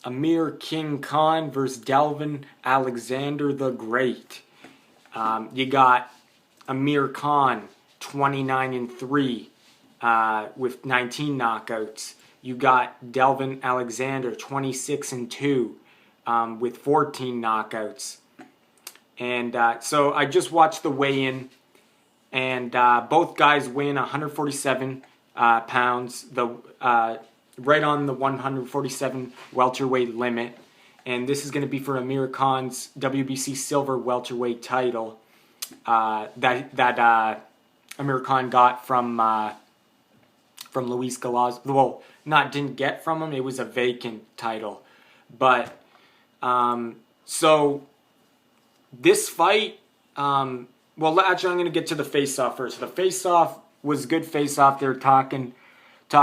Amir King Khan versus Devon Alexander the Great. You got Amir Khan 29-3 with 19 knockouts. You got Devon Alexander 26-2 with 14 knockouts. And so I just watched the weigh-in, and both guys win 147 pounds, right on the 147 welterweight limit. And this is going to be for Amir Khan's WBC silver welterweight title that Amir Khan got from Luis Galaz. Well, didn't get from him. It was a vacant title. But so this fight, well, actually, I'm going to get to the face-off first. The face-off was good face-off. They were talking. They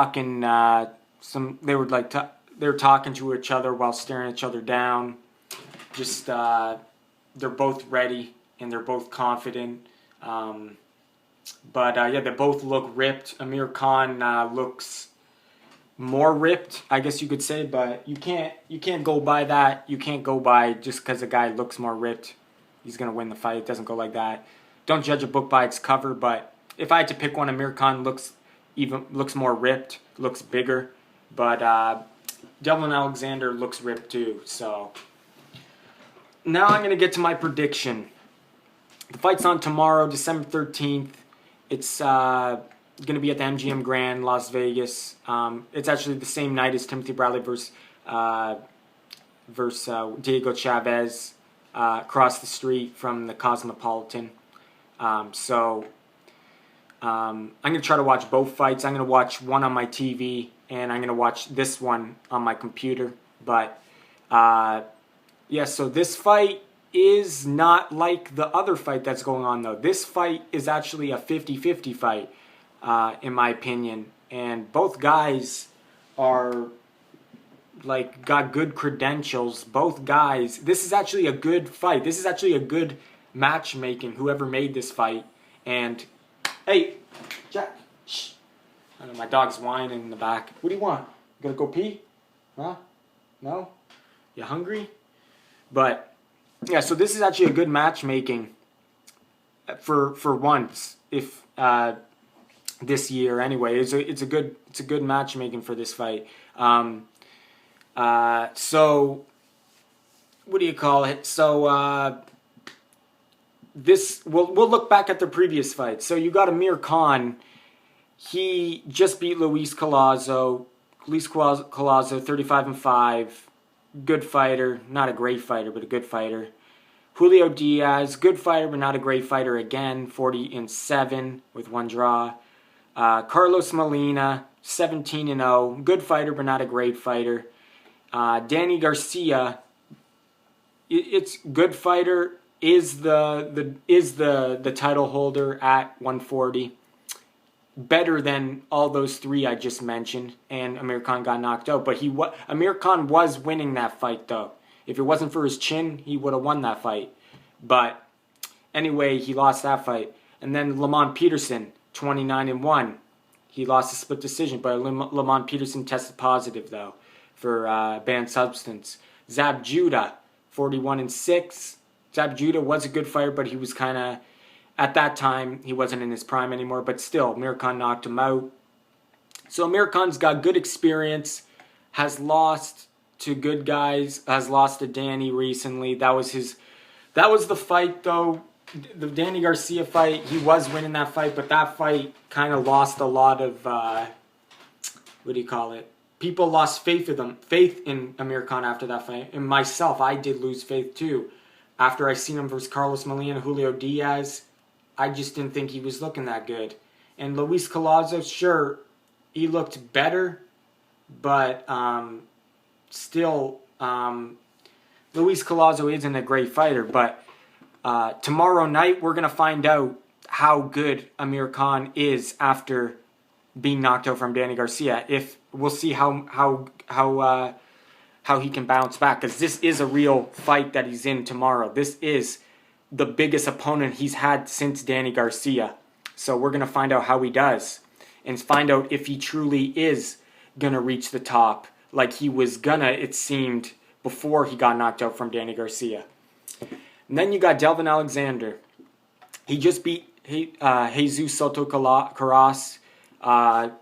were talking to each other while staring each other down. Just they're both ready and they're both confident. But yeah, they both look ripped. Amir Khan looks more ripped, I guess you could say. But you can't go by that. You can't go by just because a guy looks more ripped, he's gonna win the fight. It doesn't go like that. Don't judge a book by its cover. But if I had to pick one, Amir Khan looks more ripped, looks bigger. But Devon Alexander looks ripped too. So now I'm going to get to my prediction. The fight's on tomorrow, December 13th. It's going to be at the MGM Grand, Las Vegas. It's actually the same night as Timothy Bradley versus Diego Chavez across the street from the Cosmopolitan. So I'm going to try to watch both fights. I'm going to watch one on my TV, and I'm going to watch this one on my computer. But, yeah, so this fight is not like the other fight that's going on, though. This fight is actually a 50-50 fight, in my opinion. And both guys are, got good credentials. Both guys. This is actually a good fight. This is actually a good matchmaking, whoever made this fight. And, hey, Jack, shh. I know my dog's whining in the back. What do you want? You gotta go pee? Huh? No? You hungry? But yeah, so this is actually a good matchmaking for once. If this year anyway, it's a good matchmaking for this fight. So what do you call it? So this we'll look back at the previous fight. So you got Amir Khan. He just beat Luis Collazo. Luis Collazo, 35-5. Good fighter. Not a great fighter, but a good fighter. Julio Diaz, good fighter, but not a great fighter again. 40-7 with one draw. Carlos Molina, 17-0. Good fighter, but not a great fighter. Danny Garcia, it's good fighter. Is the title holder at 140. Better than all those three I just mentioned, and Amir Khan got knocked out. But Amir Khan was winning that fight, though. If it wasn't for his chin, he would have won that fight. But anyway, he lost that fight. And then Lamont Peterson, 29-1. He lost a split decision, but Lamont Peterson tested positive, though, for banned substance. Zab Judah, 41-6. Zab Judah was a good fighter, but he was kind of, at that time, he wasn't in his prime anymore. But still, Amir Khan knocked him out. So Amir Khan's got good experience, has lost to good guys, has lost to Danny recently. That was the fight, though. The Danny Garcia fight, he was winning that fight, but that fight kind of lost a lot of, what do you call it? People lost faith in Amir Khan after that fight. And myself, I did lose faith too. After I seen him versus Carlos Molina, Julio Diaz, I just didn't think he was looking that good. And Luis Collazo, sure, he looked better, but still, Luis Collazo isn't a great fighter. But tomorrow night, we're going to find out how good Amir Khan is after being knocked out from Danny Garcia. We'll see how he can bounce back, because this is a real fight that he's in tomorrow. This is the biggest opponent he's had since Danny Garcia. So we're going to find out how he does and find out if he truly is going to reach the top like he was gonna, it seemed, before he got knocked out from Danny Garcia. And then you got Devon Alexander. He just beat Jesus Soto Carras.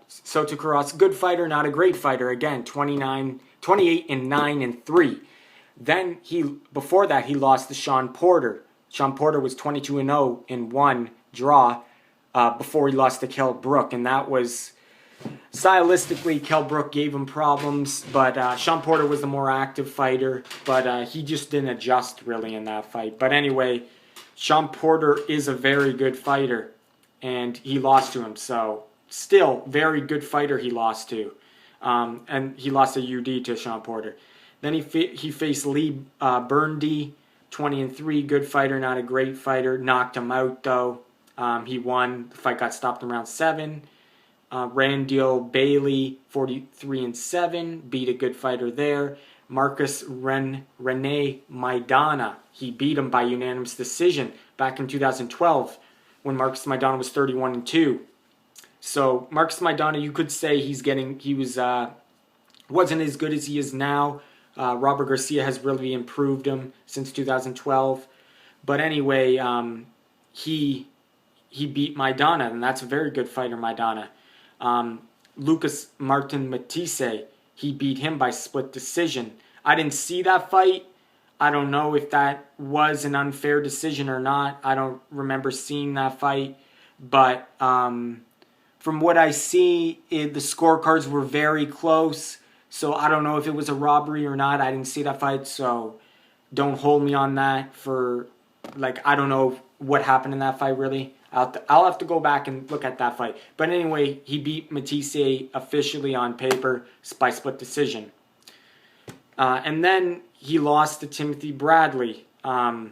Soto Carras, good fighter, not a great fighter. Again, 28-9-3. Then before that, he lost to Sean Porter. Sean Porter was 22-0 in one draw before he lost to Kell Brook, and that was stylistically, Kell Brook gave him problems, but Sean Porter was the more active fighter, but he just didn't adjust really in that fight. But anyway, Sean Porter is a very good fighter, and he lost to him, so still very good fighter he lost to, and he lost a UD to Sean Porter. Then he faced Lee Burndy, 20-3, good fighter, not a great fighter, knocked him out though. He won. The fight got stopped in round 7. Randall Bailey, 43-7, beat a good fighter there. Marcus Rene Maidana, he beat him by unanimous decision back in 2012 when Marcus Maidana was 31-2. So Marcus Maidana, you could say wasn't as good as he is now. Robert Garcia has really improved him since 2012. But anyway, he beat Maidana, and that's a very good fighter, Maidana. Lucas Martin Matisse, he beat him by split decision. I didn't see that fight. I don't know if that was an unfair decision or not. I don't remember seeing that fight. But from what I see, the scorecards were very close. So I don't know if it was a robbery or not. I didn't see that fight, so don't hold me on that I don't know what happened in that fight really. I'll have to go back and look at that fight. But anyway, he beat Matisse officially on paper by split decision. And then he lost to Timothy Bradley. What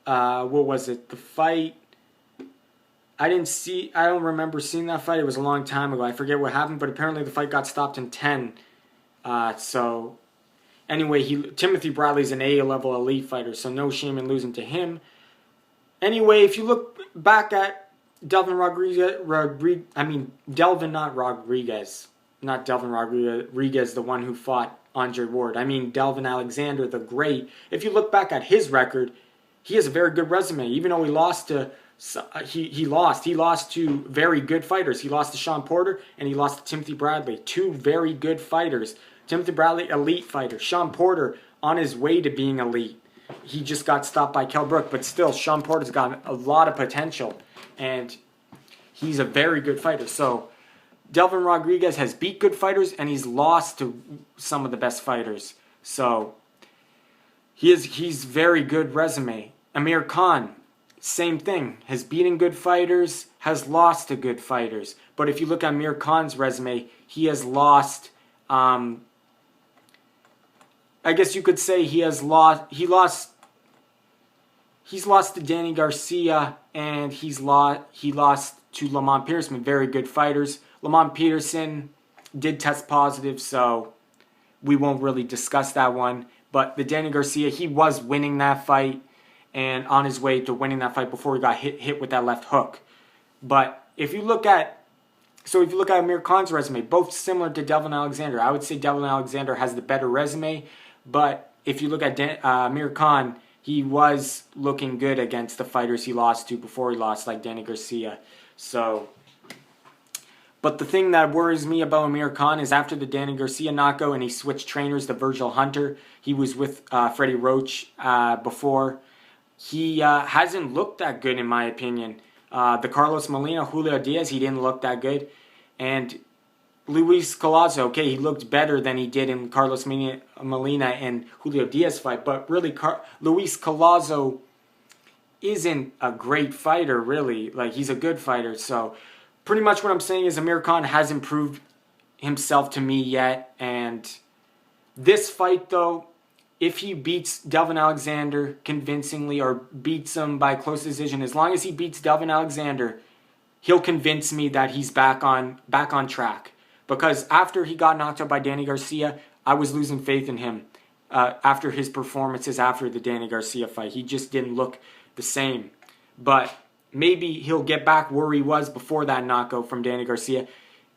was it? The fight... I don't remember seeing that fight. It was a long time ago. I forget what happened, but apparently the fight got stopped in 10. So, anyway, Timothy Bradley's an A-level elite fighter, so no shame in losing to him. Anyway, if you look back at Delvin Rodriguez, not Delvin Rodriguez, the one who fought Andre Ward. I mean Delvin Alexander, the great. If you look back at his record, he has a very good resume. Even though he lost to... He lost to very good fighters. He lost to Sean Porter and he lost to Timothy Bradley. Two very good fighters. Timothy Bradley, elite fighter. Sean Porter, on his way to being elite. He just got stopped by Kell Brook, but still, Sean Porter's got a lot of potential, and he's a very good fighter. So, Delvin Rodriguez has beat good fighters, and he's lost to some of the best fighters. So, he's very good resume. Amir Khan, same thing, has beaten good fighters, has lost to good fighters. But if you look at Amir Khan's resume, he has lost... I guess you could say he's lost to Danny Garcia, and he lost to Lamont Peterson, very good fighters. Lamont Peterson did test positive, so we won't really discuss that one. But the Danny Garcia, he was winning that fight and on his way to winning that fight before he got hit with that left hook. But if you look at Amir Khan's resume, both similar to Devon Alexander, I would say Devon Alexander has the better resume. But if you look at Amir Khan, he was looking good against the fighters he lost to before he lost, like Danny Garcia. But the thing that worries me about Amir Khan is after the Danny Garcia knockout and he switched trainers to Virgil Hunter, he was with Freddie Roach before. He hasn't looked that good, in my opinion. The Carlos Molina, Julio Diaz, he didn't look that good. And Luis Collazo, okay, he looked better than he did in Carlos Molina and Julio Diaz fight, but really Luis Collazo isn't a great fighter, really. Like, he's a good fighter, so pretty much what I'm saying is Amir Khan hasn't proved himself to me yet, and this fight, though, if he beats Devon Alexander convincingly or beats him by close decision, as long as he beats Devon Alexander, he'll convince me that he's back on track. Because after he got knocked out by Danny Garcia, I was losing faith in him after his performances after the Danny Garcia fight. He just didn't look the same. But maybe he'll get back where he was before that knockout from Danny Garcia.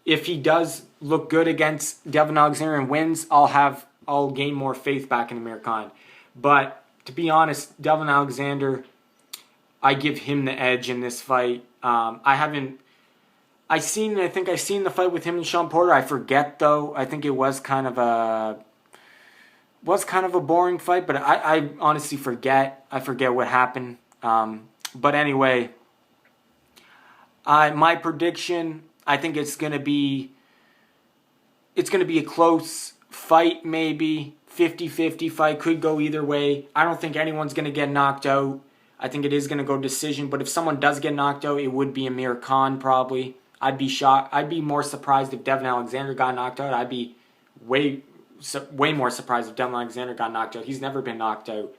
if he does look good against Devon Alexander and wins, I'll gain more faith back in Amir Khan. But to be honest, Devon Alexander, I give him the edge in this fight. I think I've seen the fight with him and Sean Porter. I forget though. I think it was kind of a boring fight, but I honestly forget. I forget what happened. But anyway, my prediction, I think it's gonna be a close fight, maybe 50-50 fight. Could go either way. I don't think anyone's gonna get knocked out. I think it is gonna go decision. But if someone does get knocked out, it would be Amir Khan probably. I'd be shocked. I'd be more surprised if Devon Alexander got knocked out. I'd be way more surprised if Devon Alexander got knocked out. He's never been knocked out.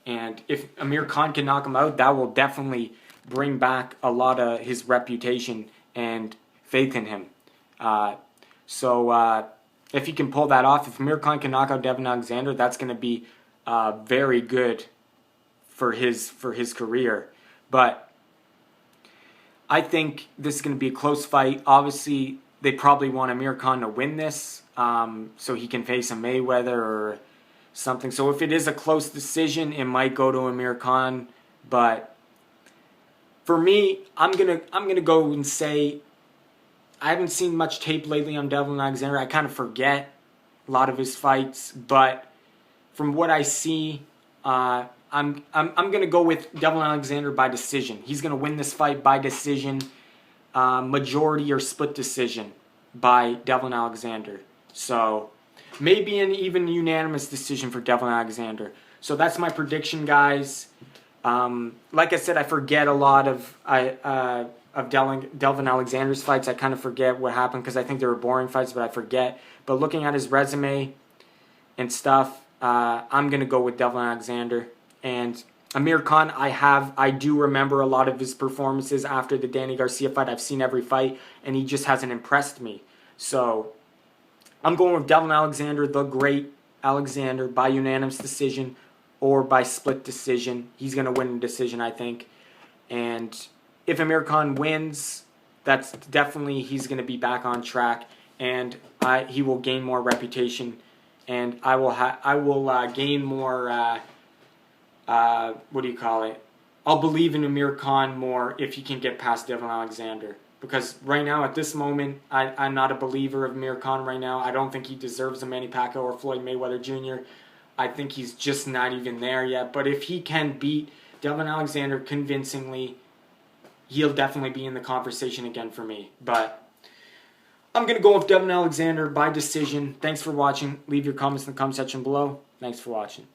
And if Amir Khan can knock him out, that will definitely bring back a lot of his reputation and faith in him. So if he can pull that off, if Amir Khan can knock out Devon Alexander, that's going to be very good for his career. But I think this is going to be a close fight. Obviously, they probably want Amir Khan to win this so he can face a Mayweather or something. So if it is a close decision, it might go to Amir Khan. But for me, I'm gonna go and say I haven't seen much tape lately on Devon Alexander. I kind of forget a lot of his fights, but from what I see, I'm gonna go with Devon Alexander by decision. He's gonna win this fight by decision, majority or split decision by Devon Alexander. So maybe an even unanimous decision for Devon Alexander. So that's my prediction, guys. Like I said, I forget a lot of Devon Alexander's fights. I kind of forget what happened because I think they were boring fights, but I forget. But looking at his resume and stuff, I'm gonna go with Devon Alexander. And Amir Khan, I do remember a lot of his performances after the Danny Garcia fight. I've seen every fight, and he just hasn't impressed me. So I'm going with Devon Alexander, the great Alexander, by unanimous decision or by split decision. He's going to win a decision, I think. And if Amir Khan wins, that's definitely, he's going to be back on track, and he will gain more reputation, and I will gain more. I'll believe in Amir Khan more if he can get past Devon Alexander. Because right now, at this moment, I'm not a believer of Amir Khan right now. I don't think he deserves a Manny Pacquiao or Floyd Mayweather Jr. I think he's just not even there yet. But if he can beat Devon Alexander convincingly, he'll definitely be in the conversation again for me. But I'm going to go with Devon Alexander by decision. Thanks for watching. Leave your comments in the comment section below. Thanks for watching.